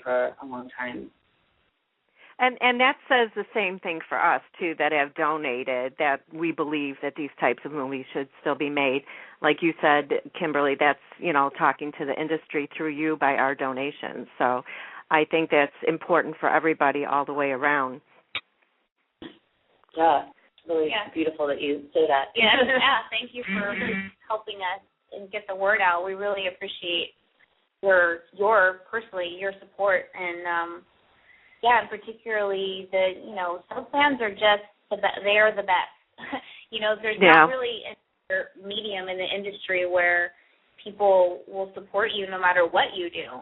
for a long time. And that says the same thing for us, too, that have donated, that we believe that these types of movies should still be made. Like you said, Kimberly, that's, talking to the industry through you by our donations. So I think that's important for everybody all the way around. Yeah, it's really beautiful that you say that. Yeah, thank you for helping us and get the word out. We really appreciate your support and and particularly some fans are just they are the best. There's not really a medium in the industry where people will support you no matter what you do.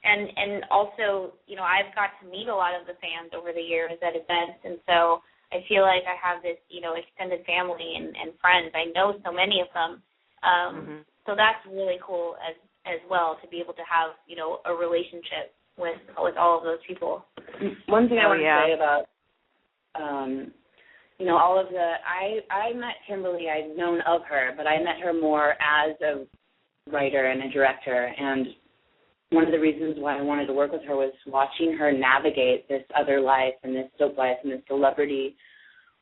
And also, I've got to meet a lot of the fans over the years at events, and so I feel like I have this, extended family and friends. I know so many of them. So that's really cool as well to be able to have, a relationship with all of those people. One thing I want to say about, all of I met Kimberly, I'd known of her, but I met her more as a writer and a director, and one of the reasons why I wanted to work with her was watching her navigate this other life and this soap life and this celebrity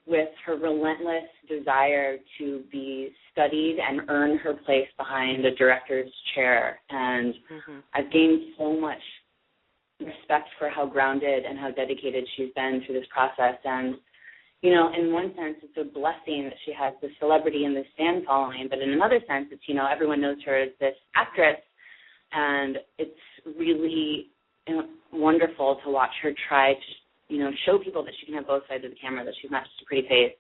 with her relentless desire to be studied and earn her place behind a director's chair. And I've gained so much respect for how grounded and how dedicated she's been through this process. And, in one sense, it's a blessing that she has this celebrity and this fan following, but in another sense, it's, everyone knows her as this actress, and it's really wonderful to watch her try to, show people that she can have both sides of the camera, that she's not just a pretty face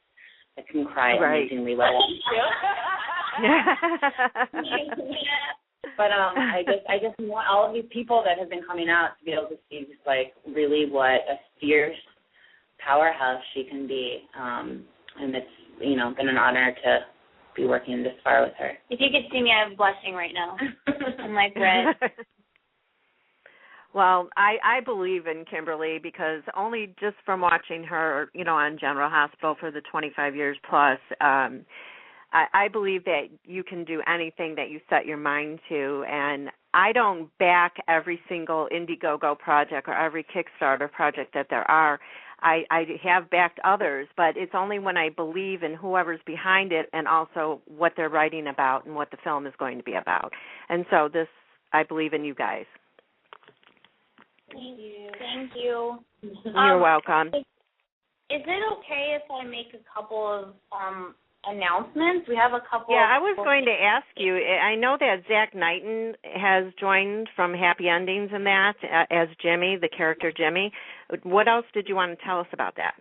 that can cry amazingly well. But I just want all of these people that have been coming out to be able to see just really what a fierce powerhouse she can be. And it's, been an honor to be working this far with her. If you could see me, I'm blushing right now. I'm red. Well, I believe in Kimberly because only just from watching her, on General Hospital for the 25 years plus, I believe that you can do anything that you set your mind to, and I don't back every single Indiegogo project or every Kickstarter project that there are. I have backed others, but it's only when I believe in whoever's behind it and also what they're writing about and what the film is going to be about. And so I believe in you guys. Thank you. Thank you. You're welcome. Is it okay if I make a couple of announcements? We have a couple. Yeah, I was going to ask you. I know that Zach Knighton has joined from Happy Endings and that as Jimmy, the character Jimmy. What else did you want to tell us about that?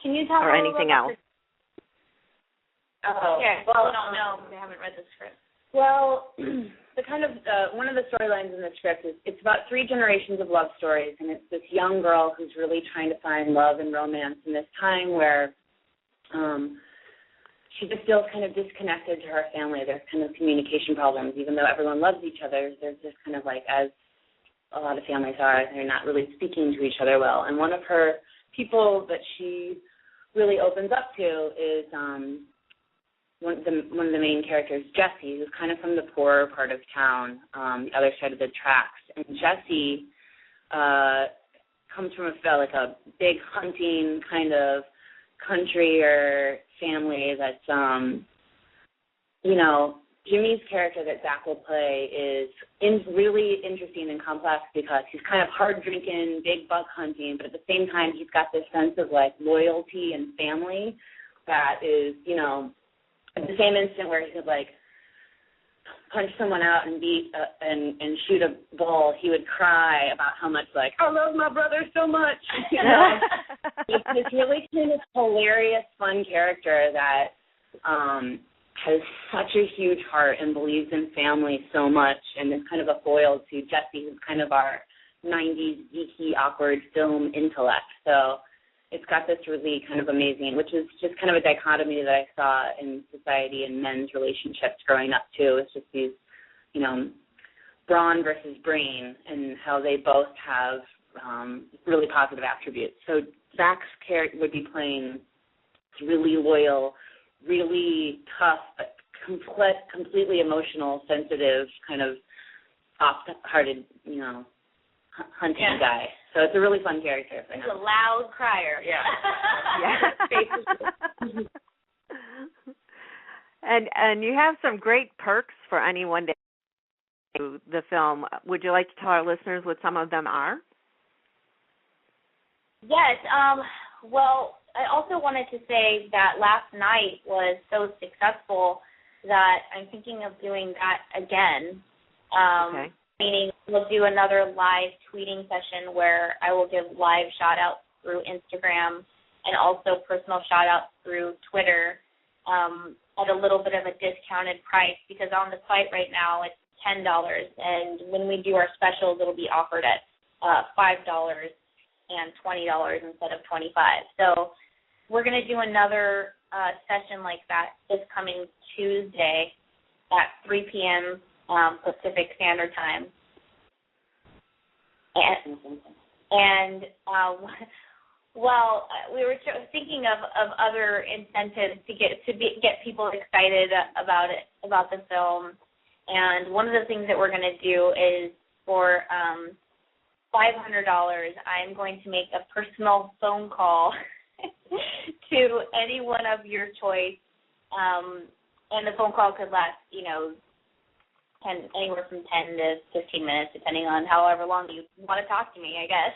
Can you tell or anything else? Well, I don't know because I haven't read the script. Well, one of the storylines in the script is it's about 3 generations of love stories, and it's this young girl who's really trying to find love and romance in this time where she just feels kind of disconnected to her family. There's kind of communication problems. Even though everyone loves each other, there's this kind of as a lot of families are, they're not really speaking to each other well. And one of her people that she really opens up to is one of the main characters, Jessie, who's kind of from the poorer part of town, the other side of the tracks. And Jessie comes from a big hunting kind of country or family that's, Jimmy's character that Zach will play is really interesting and complex because he's kind of hard-drinking, big buck hunting, but at the same time he's got this sense of, loyalty and family that is, at the same instant where he could, punch someone out and beat and shoot a bull, he would cry about how much, I love my brother so much. It's this really kind of hilarious, fun character that has such a huge heart and believes in family so much and is kind of a foil to Jessie, who's kind of our 90s geeky, awkward film intellect. So it's got this really kind of amazing, which is just kind of a dichotomy that I saw in society and men's relationships growing up, too. It's just these, brawn versus brain and how they both have really positive attributes. So Zach's character would be playing really loyal, really tough, but completely emotional, sensitive, kind of soft-hearted, hunting guy. So it's a really fun character for him. He's a loud crier. Yeah. And you have some great perks for anyone to do the film. Would you like to tell our listeners what some of them are? Yes. Well, I also wanted to say that last night was so successful that I'm thinking of doing that again. Okay. Meaning we'll do another live tweeting session where I will give live shout-outs through Instagram and also personal shout-outs through Twitter at a little bit of a discounted price, because on the site right now it's $10, and when we do our specials it'll be offered at $5 and $20 instead of $25. So we're going to do another session like that this coming Tuesday at 3 p.m. Pacific Standard Time. And we were thinking of other incentives to get people excited about the film. And one of the things that we're going to do is for $500, I'm going to make a personal phone call to anyone of your choice, and the phone call could last, anywhere from 10 to 15 minutes, depending on however long you want to talk to me, I guess.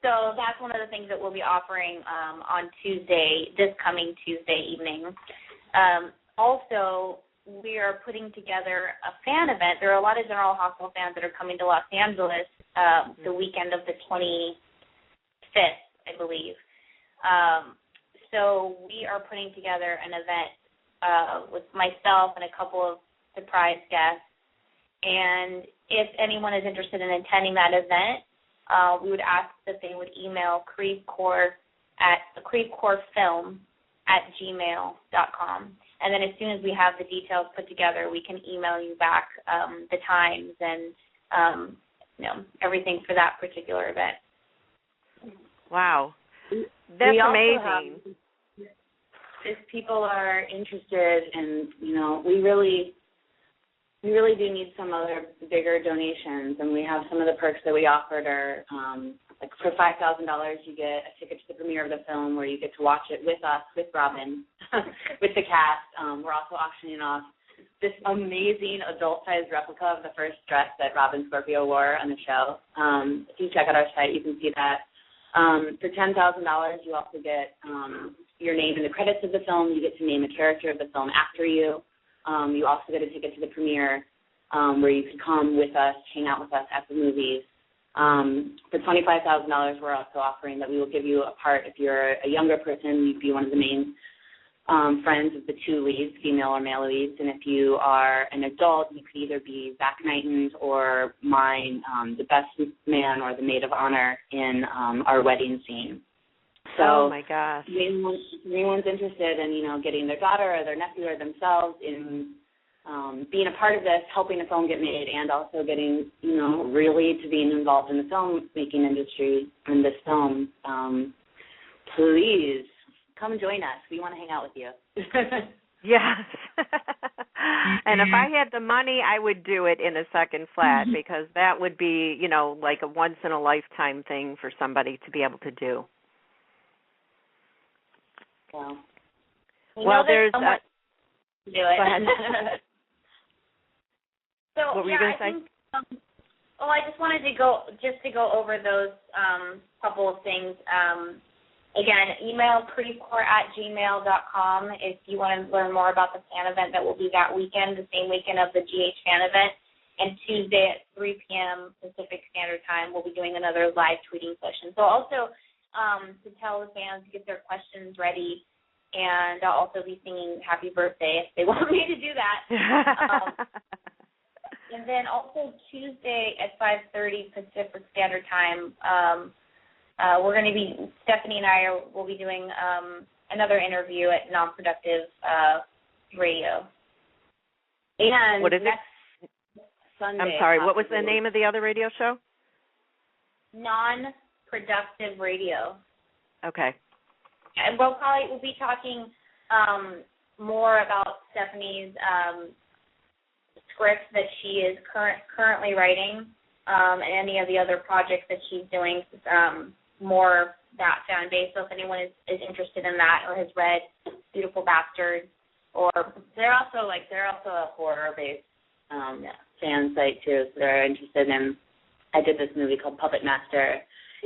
So that's one of the things that we'll be offering on Tuesday, this coming Tuesday evening. Also, we are putting together a fan event. There are a lot of General Hospital fans that are coming to Los Angeles the weekend of the 25th, I believe. So we are putting together an event with myself and a couple of surprise guests. And if anyone is interested in attending that event, we would ask that they would email creve-coeur-film@gmail.com. And then as soon as we have the details put together, we can email you back the times and everything for that particular event. Wow. That's amazing. If people are interested, and we really do need some other bigger donations, and we have some of the perks that we offered are like for $5,000 you get a ticket to the premiere of the film where you get to watch it with us, with Robin, with the cast. We're also auctioning off this amazing adult-sized replica of the first dress that Robin-Scorpio wore on the show. If you check out our site, you can see that. For $10,000, you also get your name in the credits of the film. You get to name a character of the film after you. You also get a ticket to the premiere where you can come with us, hang out with us at the movies. For $25,000, we're also offering that we will give you a part. If you're a younger person, you'd be one of the main friends of the two leads, female or male leads. And if you are an adult, you could either be Zach Knighton's or mine, the best man or the maid of honor in our wedding scene. So oh my gosh! If anyone's interested in getting their daughter or their nephew or themselves in being a part of this, helping the film get made, and also getting really to being involved in the filmmaking industry in this film, please come join us. We want to hang out with you. Yes. And if I had the money, I would do it in a second flat because that would be like a once in a lifetime thing for somebody to be able to do. Well, there's do it. Go ahead. So what were you going to say? I just wanted to go over those couple of things. Again, email creve-coeur@gmail.com if you want to learn more about the fan event that will be that weekend, the same weekend of the GH fan event. And Tuesday at 3 p.m. Pacific Standard Time, we'll be doing another live tweeting session. So also to tell the fans to get their questions ready, and I'll also be singing Happy Birthday if they want me to do that. And then also Tuesday at 5:30 Pacific Standard Time, we're going to be, Stephanie and I will be doing another interview at Non-Productive Radio. And what is next it? Sunday. I'm sorry, what was the name of the other radio show? Non-Productive Radio. Okay. And we'll be talking more about Stephanie's script that she is currently writing, and any of the other projects that she's doing, more that fan base. So if anyone is interested in that or has read Beautiful Bastards, or they're also a horror-based fan site too. So they're interested in. I did this movie called Puppet Master,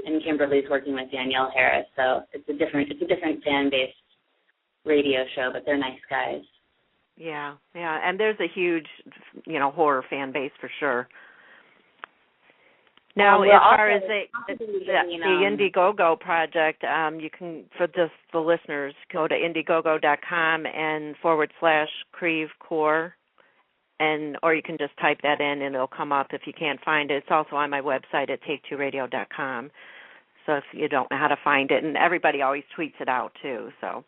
and Kimberly's working with Danielle Harris. So it's a different fan-based radio show, but they're nice guys. Yeah, and there's a huge, horror fan base for sure. Now, as far as the Indiegogo project, you can, for just the listeners, go to Indiegogo.com and /creve-coeur, or you can just type that in and it'll come up if you can't find it. It's also on my website at take2radio.com. So if you don't know how to find it, and everybody always tweets it out too. So.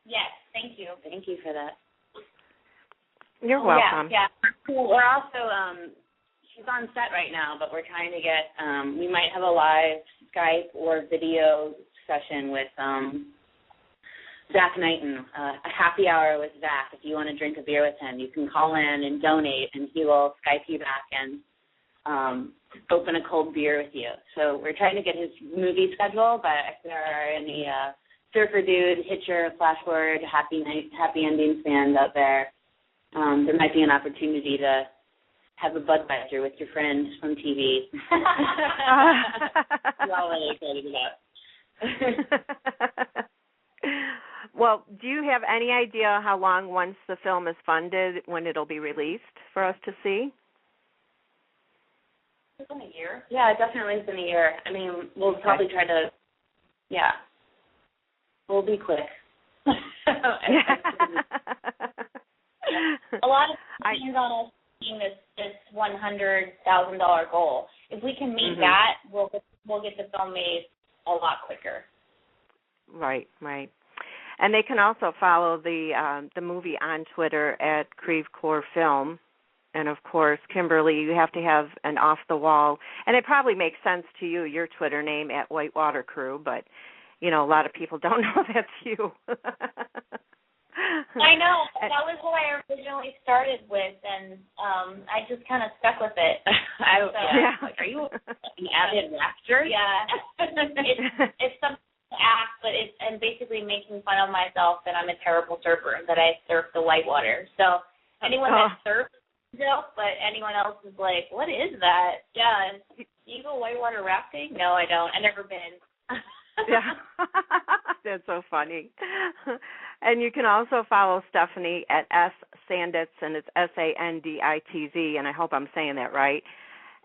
Yes, thank you. Thank you for that. You're welcome. Yeah. We're also, she's on set right now, but we're trying to get, we might have a live Skype or video session with Zach Knighton, a happy hour with Zach. If you want to drink a beer with him, you can call in and donate, and he will Skype you back and open a cold beer with you. So we're trying to get his movie schedule, but if there are any surfer dude, hitcher, flash forward, happy endings fans out there, there might be an opportunity to have a Budweiser with your friends from TV. We're all really excited about. Well, do you have any idea how long, once the film is funded, when it'll be released for us to see? It's been a year. Yeah, it definitely has been a year. I mean, we'll probably try to, we'll be quick. A lot of things on us seeing this $100,000 goal. If we can meet that, we'll get the film made a lot quicker. Right. And they can also follow the movie on Twitter at creve-coeur-film. And, of course, Kimberly, you have to have an off-the-wall. And it probably makes sense to you, your Twitter name, at Whitewater Crew, but, a lot of people don't know that's you. I know. That was what I originally started with, and I just kind of stuck with it. Like, are you an avid actor? Yeah. It's something to act, but I'm basically making fun of myself that I'm a terrible surfer, that I surf the whitewater. So anyone that surfs, but anyone else is like, what is that? Yeah, do you go whitewater rafting? No, I don't. I've never been. Yeah, that's so funny. And you can also follow Stephanie at @Sanditz, and it's SANDITZ, and I hope I'm saying that right.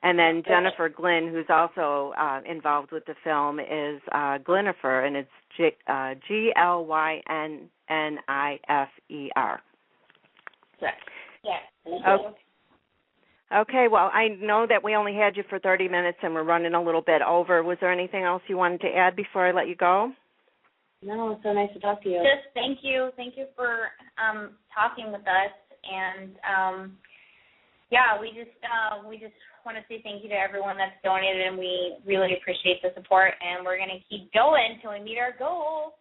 And then Jennifer Glynn, who's also involved with the film, is Glynnifer, and it's GLYNNIFER. Yes. Okay, well, I know that we only had you for 30 minutes and we're running a little bit over. Was there anything else you wanted to add before I let you go? No, it's so nice to talk to you. Just thank you. Thank you for talking with us. And, we just want to say thank you to everyone that's donated, and we really appreciate the support, and we're going to keep going until we meet our goal.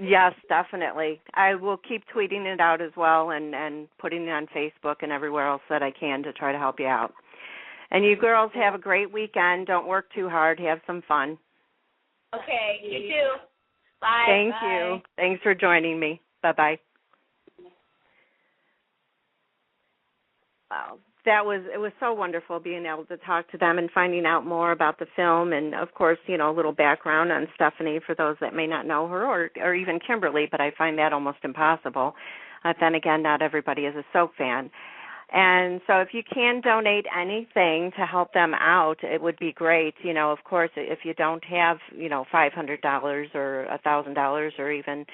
Yes, definitely. I will keep tweeting it out as well and putting it on Facebook and everywhere else that I can to try to help you out. And you girls have a great weekend. Don't work too hard. Have some fun. Okay, you too. Bye. Thank you. Thanks for joining me. Bye-bye. Wow. It was so wonderful being able to talk to them and finding out more about the film, and of course, a little background on Stephanie for those that may not know her, or even Kimberly, but I find that almost impossible. Then again, not everybody is a soap fan. And so if you can donate anything to help them out, it would be great. Of course, if you don't have, $500 or $1,000 or even,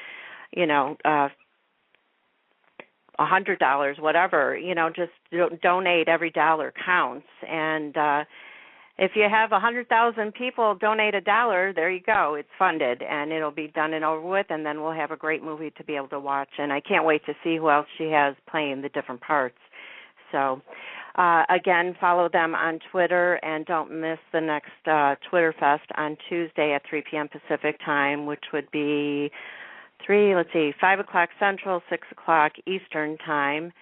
$100, whatever, just donate. Every dollar counts. And if you have 100,000 people donate $1, there you go. It's funded, and it'll be done and over with, and then we'll have a great movie to be able to watch. And I can't wait to see who else she has playing the different parts. So, again, follow them on Twitter, and don't miss the next Twitter Fest on Tuesday at 3 p.m. Pacific time, which would be 3, let's see, 5 o'clock Central, 6 o'clock Eastern time.